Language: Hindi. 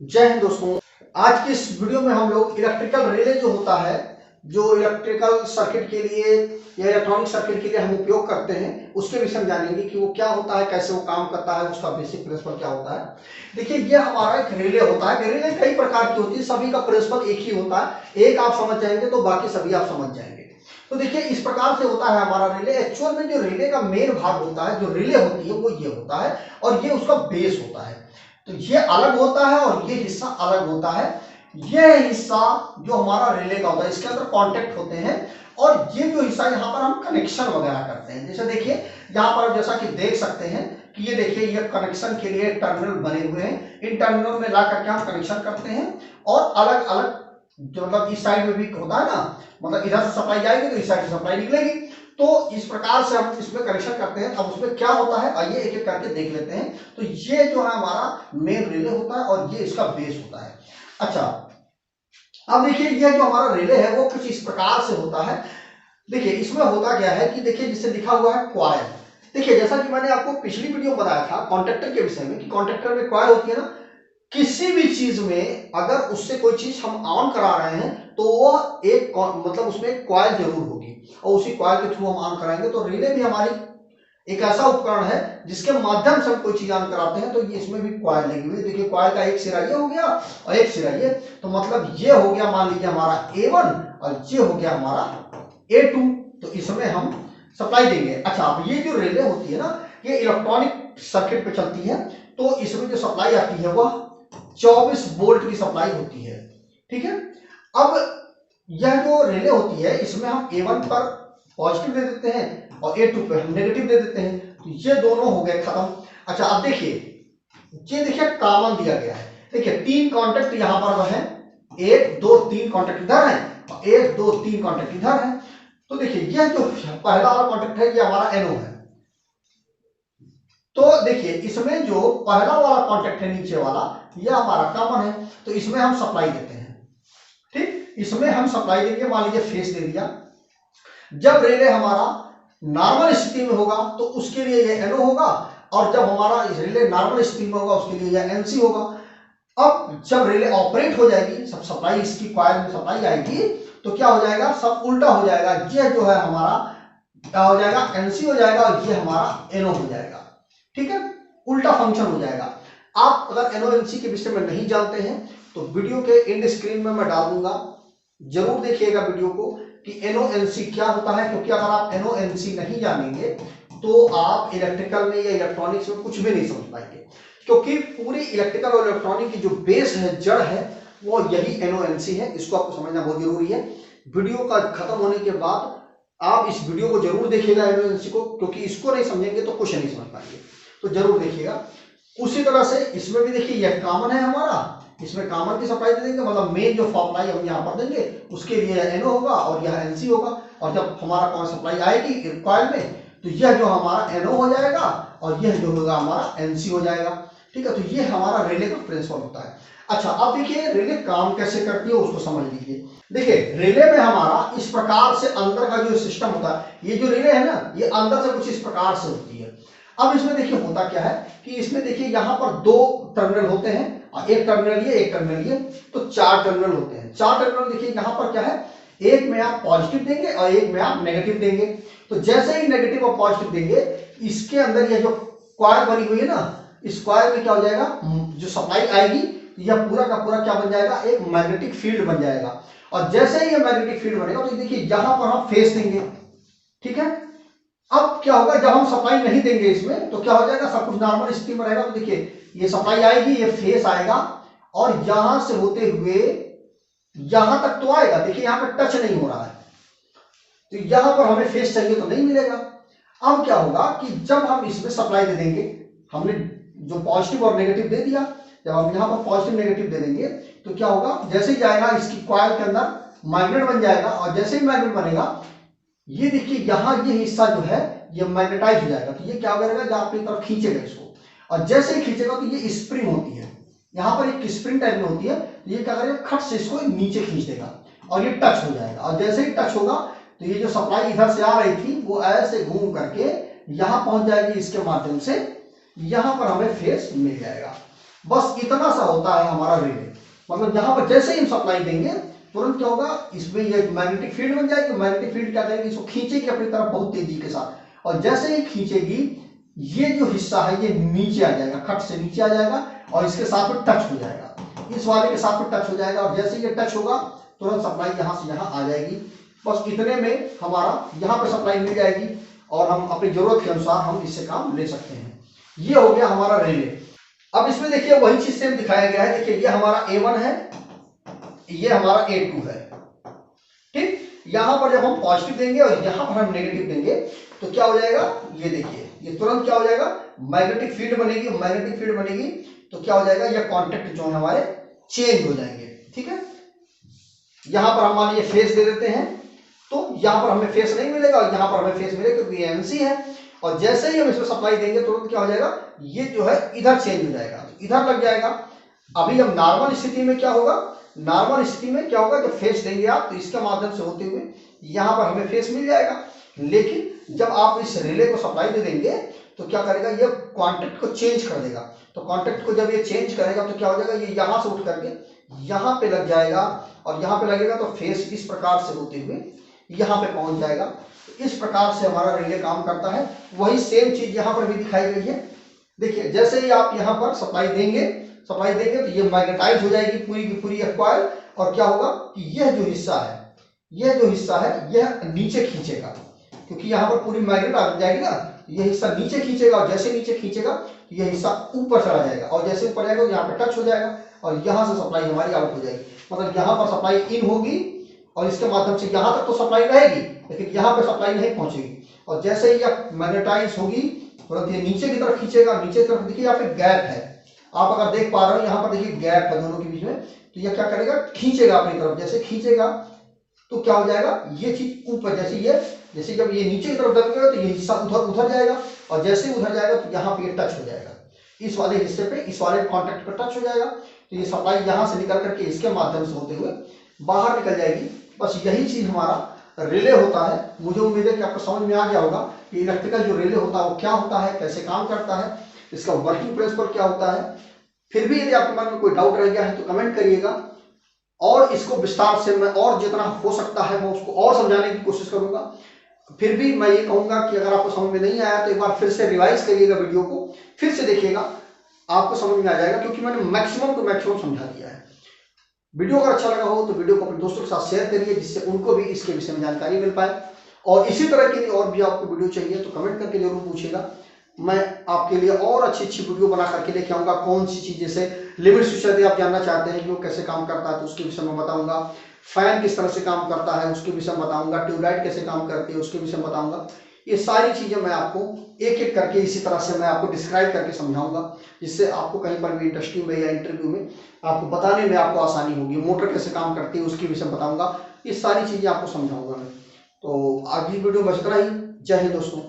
जय हिंद दोस्तों। आज की इस वीडियो में हम लोग इलेक्ट्रिकल रिले जो होता है, जो इलेक्ट्रिकल सर्किट के लिए या इलेक्ट्रॉनिक सर्किट के लिए हम उपयोग करते हैं, उसके विषय में जानेंगे कि वो क्या होता है, कैसे वो काम करता है, उसका बेसिक प्रिंसिपल क्या होता है। देखिए, ये हमारा एक रिले होता है। रिले कई प्रकार की होती है, सभी का प्रिंसिपल एक ही होता है। एक आप समझ जाएंगे तो बाकी सभी आप समझ जाएंगे। तो देखिए, इस प्रकार से होता है हमारा रिले। एक्चुअल में जो रिले का मेन भाग होता है, जो रिले होती है, वो ये होता है और ये उसका बेस होता है। तो ये अलग होता है और ये हिस्सा अलग होता है। ये हिस्सा जो हमारा रिले का होता है, इसके अंदर कांटेक्ट होते हैं और ये जो हिस्सा यहाँ पर हम कनेक्शन वगैरह करते हैं। जैसे देखिए, यहाँ पर जैसा कि देख सकते हैं कि ये देखिए, ये कनेक्शन के लिए टर्मिनल बने हुए हैं। इन टर्मिनल में ला करके हम कनेक्शन करते हैं और अलग अलग जो मतलब इस साइड में भी होता है ना, मतलब इधर से सप्लाई जाएगी तो इस साइड से सप्लाई निकलेगी। तो इस प्रकार से हम इसमें कनेक्शन करते हैं। अब उसमें क्या होता है, आइए एक एक करके देख लेते हैं। तो ये जो है हमारा मेन रिले होता है और ये इसका बेस होता है। अच्छा, अब देखिए, ये जो हमारा रिले है वो कुछ इस प्रकार से होता है। देखिए, इसमें होता क्या है कि देखिए, जिससे लिखा हुआ है क्वाइल। देखिए, जैसा कि मैंने आपको पिछली वीडियो में बताया था कॉन्ट्रेक्टर के विषय में कि कॉन्ट्रेक्टर में क्वाइल होती है ना। किसी भी चीज में अगर उससे कोई चीज हम ऑन करा रहे हैं तो वो एक मतलब उसमें एक कॉइल जरूर होगी और उसी कॉइल के थ्रू हम ऑन कराएंगे। तो रिले भी हमारी एक ऐसा उपकरण है जिसके माध्यम से हम कोई चीज ऑन कराते हैं। तो ये इसमें भी कॉइल लगी हुई है। देखिए, कॉइल का एक सिरा ये हो गया और एक सिरा ये, तो मतलब ये हो गया, मान लीजिए हमारा A1 और ये हो गया हमारा A2। तो इसमें हम सप्लाई देंगे। अच्छा, अब ये जो रिले होती है ना, ये इलेक्ट्रॉनिक सर्किट पे चलती है। तो इसमें जो सप्लाई आती है वह 24 वोल्ट की सप्लाई होती है। ठीक है। अब यह जो रिले होती है, इसमें हम A1 पर पॉजिटिव दे देते हैं और A2 पे हम नेगेटिव दे देते हैं। तो ये दोनों हो गए खत्म। अच्छा, अब देखिए, ये देखिए कॉमन दिया गया है। देखिए, तीन कॉन्टेक्ट यहां पर है, 1 2 3 कॉन्टेक्ट इधर है और 1 2 3 कॉन्टेक्ट इधर है। तो देखिए, यह जो पहला वाला कॉन्टेक्ट है ये हमारा NO है। तो देखिए, इसमें जो पहला वाला कॉन्टेक्ट है नीचे वाला, यह हमारा कॉमन है। तो इसमें हम सप्लाई देते हैं। ठीक, इसमें हम सप्लाई देंगे। मान लीजिए फेस दे दिया। जब रिले हमारा नॉर्मल स्थिति में होगा तो उसके लिए ये NO होगा और जब हमारा रिले नॉर्मल स्थिति में होगा उसके लिए यह NC होगा। अब जब रिले ऑपरेट हो जाएगी, सब सप्लाई इसकी कॉइल में सप्लाई आएगी, तो क्या हो जाएगा, सब उल्टा हो जाएगा। ये जो है हमारा क्या हो जाएगा, NC हो जाएगा और ये हमारा NO हो जाएगा। ठीक है, उल्टा फंक्शन हो जाएगा। आप अगर NO NC के विषय में नहीं जानते हैं तो वीडियो के एंड स्क्रीन में मैं डाल दूंगा, जरूर देखिएगा वीडियो को कि NO NC क्या होता है। क्योंकि अगर आप NO NC नहीं जानेंगे तो आप इलेक्ट्रिकल में या इलेक्ट्रॉनिक्स में कुछ भी नहीं समझ पाएंगे। क्योंकि पूरी इलेक्ट्रिकल और इलेक्ट्रॉनिक की जो बेस है, जड़ है, वो यही NO NC है। इसको आपको समझना बहुत जरूरी है। वीडियो का खत्म होने के बाद आप इस वीडियो को जरूर देखिएगा NO NC को, क्योंकि इसको नहीं समझेंगे तो कुछ नहीं समझ पाएंगे। तो जरूर देखिएगा। उसी तरह से इसमें भी देखिए, यह कॉमन है हमारा, इसमें कॉमन की सप्लाई दे देंगे। मतलब मेन जो सप्लाई हम यहाँ पर देंगे उसके लिए NO होगा और यह NC होगा। और जब हमारा कौन सप्लाई आएगी कॉइल में तो यह जो हमारा NO हो जाएगा और यह जो होगा हमारा NC हो जाएगा। ठीक है, तो ये हमारा रिले का प्रिंसिपल होता है। अच्छा, अब देखिए रिले काम कैसे करती है उसको समझ लीजिए। देखिए, रिले में हमारा इस प्रकार से अंदर का जो सिस्टम होता है, ये जो रिले है ना, ये अंदर से कुछ इस प्रकार से होती है। अब इसमें देखिए होता क्या है कि इसमें देखिए यहाँ पर दो टर्मिनल होते हैं और एक टर्मिनल ये, एक टर्मिनल ये, तो चार टर्मिनल होते हैं। चार टर्मिनल देखिए यहाँ पर क्या है, एक में आप पॉजिटिव देंगे और एक में आप नेगेटिव देंगे। तो जैसे ही नेगेटिव और पॉजिटिव देंगे, इसके अंदर यह जो कॉइल बनी हुई है ना, इस कॉइल में क्या हो जाएगा, जो सप्लाई आएगी यह पूरा का पूरा क्या बन जाएगा, एक मैग्नेटिक फील्ड बन जाएगा। और जैसे ही यह मैग्नेटिक फील्ड बनेगा तो देखिए यहां पर हम फेस देंगे। ठीक है, अब क्या होगा, जब हम सप्लाई नहीं देंगे इसमें तो क्या हो जाएगा, सब कुछ नॉर्मल स्थिति में रहेगा। तो देखिए, ये सप्लाई आएगी, ये फेस आएगा और यहां से होते हुए यहां तक तो आएगा। देखिए, यहां पर टच नहीं हो रहा है, तो यहां पर हमें फेस चाहिए तो नहीं मिलेगा। अब क्या होगा कि जब हम इसमें सप्लाई दे देंगे, हमने जो पॉजिटिव और नेगेटिव दे दिया, जब हम यहां पर पॉजिटिव नेगेटिव दे देंगे तो क्या होगा, जैसे ही जाएगा इसकी कॉइल के अंदर मैग्नेट बन जाएगा और जैसे ही मैग्नेट बनेगा, ये देखिए यहां ये हिस्सा जो है ये मैग्नेटाइज हो जाएगा। तो ये क्या करेगा, जब अपनी तरफ खींचेगा इसको, और जैसे ही खींचेगा तो ये स्प्रिंग होती है, यहां पर एक स्प्रिंग टाइप में होती है। तो ये क्या करेगा, खट से इसको नीचे खींच देगा और ये टच हो जाएगा। और जैसे ही टच होगा तो ये जो सप्लाई इधर से आ रही थी वो ऐसे घूम करके यहां पहुंच जाएगी, इसके माध्यम से यहां पर हमें फेस मिल जाएगा। बस इतना सा होता है हमारा रिले। मतलब यहाँ पर जैसे ही हम सप्लाई देंगे तुरंत क्या होगा, इसमें ये मैग्नेटिक फील्ड बन जाएगी। मैग्नेटिक फील्ड क्या करेगी, इसको खींचेगी अपनी तरफ बहुत तेजी के साथ, और जैसे ही खींचेगी ये जो हिस्सा है ये नीचे आ जाएगा, खट से नीचे आ जाएगा और इसके साथ में टच हो जाएगा, इस वाले के साथ में टच हो जाएगा। और जैसे ये टच होगा तुरंत सप्लाई यहाँ से यहाँ आ जाएगी। बस इतने में हमारा यहाँ पे सप्लाई मिल जाएगी और हम अपनी जरूरत के अनुसार हम इससे काम ले सकते हैं। ये हो गया हमारा रिले। अब इसमें देखिए वही चीज सेम दिखाया गया है। देखिए ये हमारा A1 है, ये हमारा A2 है। ठीक, यहां पर जब हम पॉजिटिव देंगे और यहां पर हम नेगेटिव देंगे तो क्या हो जाएगा, ये देखिए ये तुरंत क्या हो जाएगा, मैग्नेटिक फील्ड बनेगी। मैग्नेटिक फील्ड बनेगी तो क्या हो जाएगा, ये कॉन्टेक्ट जो है हमारे चेंज हो जाएंगे। ठीक है, यहां पर हम मान लीजिए फेस दे देते हैं तो यहां पर हमें फेस नहीं मिलेगा और यहां पर हमें फेस मिलेगा क्योंकि ये NC है। और जैसे ही हम इसमें सप्लाई देंगे तुरंत क्या हो जाएगा, ये जो है इधर चेंज हो जाएगा, इधर लग जाएगा। अभी हम नॉर्मल स्थिति में क्या होगा, नॉर्मल स्थिति में क्या होगा, जब फेस देंगे आप तो इसके माध्यम से होते हुए यहां पर हमें फेस मिल जाएगा। लेकिन जब आप इस रिले को सप्लाई दे देंगे तो क्या करेगा, ये कॉन्टेक्ट को चेंज कर देगा। तो कॉन्टेक्ट को जब ये चेंज करेगा तो क्या हो जाएगा, ये यहां से उठ करके यहां पे लग जाएगा और यहां पे लगेगा तो फेस इस प्रकार से होते हुए यहां पे पहुंच जाएगा। इस प्रकार से हमारा रिले काम करता है। वही सेम चीज यहां पर भी दिखाई गई है। देखिए जैसे ही आप यहां पर सप्लाई देंगे तो ये मैग्नेटाइज हो जाएगी पूरी की पूरी कॉइल। और क्या होगा कि यह जो हिस्सा है यह नीचे खींचेगा, क्योंकि यहां पर पूरी मैग्नेट आ जाएगी ना, यह हिस्सा नीचे खींचेगा और जैसे नीचे खींचेगा तो यह हिस्सा ऊपर चला जाएगा और जैसे ऊपर जाएगा तो यहाँ पे टच हो जाएगा और यहां से सप्लाई हमारी आउट हो जाएगी। मतलब यहां पर सप्लाई इन होगी और इसके माध्यम से यहां तक तो सप्लाई रहेगी लेकिन यहां पे सप्लाई नहीं पहुंचेगी। और जैसे ही यह मैग्नेटाइज होगी तुरंत ये नीचे की तरफ खींचेगा। नीचे की तरफ देखिए यहाँ पे गैप है, आप अगर देख पा रहे हो यहाँ पर देखिए गैप है दोनों के बीच में। तो यह क्या करेगा, खींचेगा अपनी तरफ। जैसे खींचेगा तो क्या हो जाएगा, ये चीज ऊपर, जैसे जब ये नीचे की तरफ दबेगा तो ये हिस्सा उधर जाएगा और जैसे ही उधर जाएगा तो यहाँ पे ये टच हो जाएगा, इस वाले हिस्से पे, इस वाले कॉन्टेक्ट पर टच हो जाएगा। तो ये सप्लाई यहाँ से निकल करके इसके माध्यम से होते हुए बाहर निकल जाएगी। बस यही चीज हमारा रिले होता है। मुझे उम्मीद है कि आपको समझ में आ गया होगा कि इलेक्ट्रिकल जो रिले होता है वो क्या होता है, कैसे काम करता है, इसका वर्किंग प्रिंसिपल क्या होता है। फिर भी यदि आपके मन में कोई डाउट रह गया है तो कमेंट करिएगा और इसको विस्तार से मैं और जितना हो सकता है मैं उसको और समझाने की कोशिश करूंगा। फिर भी मैं ये कहूंगा कि अगर आपको समझ में नहीं आया तो एक बार फिर से रिवाइज करिएगा, वीडियो को फिर से देखिएगा, आपको समझ में आ जाएगा क्योंकि मैंने मैक्सिमम टू मैक्सिमम समझा दिया है। वीडियो अगर अच्छा लगा हो तो वीडियो को अपने दोस्तों के साथ शेयर करिए जिससे उनको भी इसके विषय में जानकारी मिल पाए। और इसी तरह की और भी आपको वीडियो चाहिए तो कमेंट करके जरूर पूछिएगा, मैं आपके लिए और अच्छी वीडियो बना करके लेके आऊंगा। कौन सी चीज, जैसे लिमिट स्विच यदि आप जानना चाहते हैं कि वो कैसे काम करता है तो उसके विषय में बताऊंगा। फैन किस तरह से काम करता है उसके विषय में बताऊंगा। ट्यूबलाइट कैसे काम करती है उसके विषय में बताऊंगा। ये सारी चीजें मैं आपको एक एक करके इसी तरह से मैं आपको डिस्क्राइब करके समझाऊंगा, जिससे आपको कहीं पर भी इंडस्ट्री में या इंटरव्यू में आपको बताने में आपको आसानी होगी। मोटर कैसे काम करती है उसके विषय में बताऊंगा। ये सारी चीजें आपको समझाऊंगा मैं। तो आज की वीडियो में बस इतना ही। जय हिंद दोस्तों।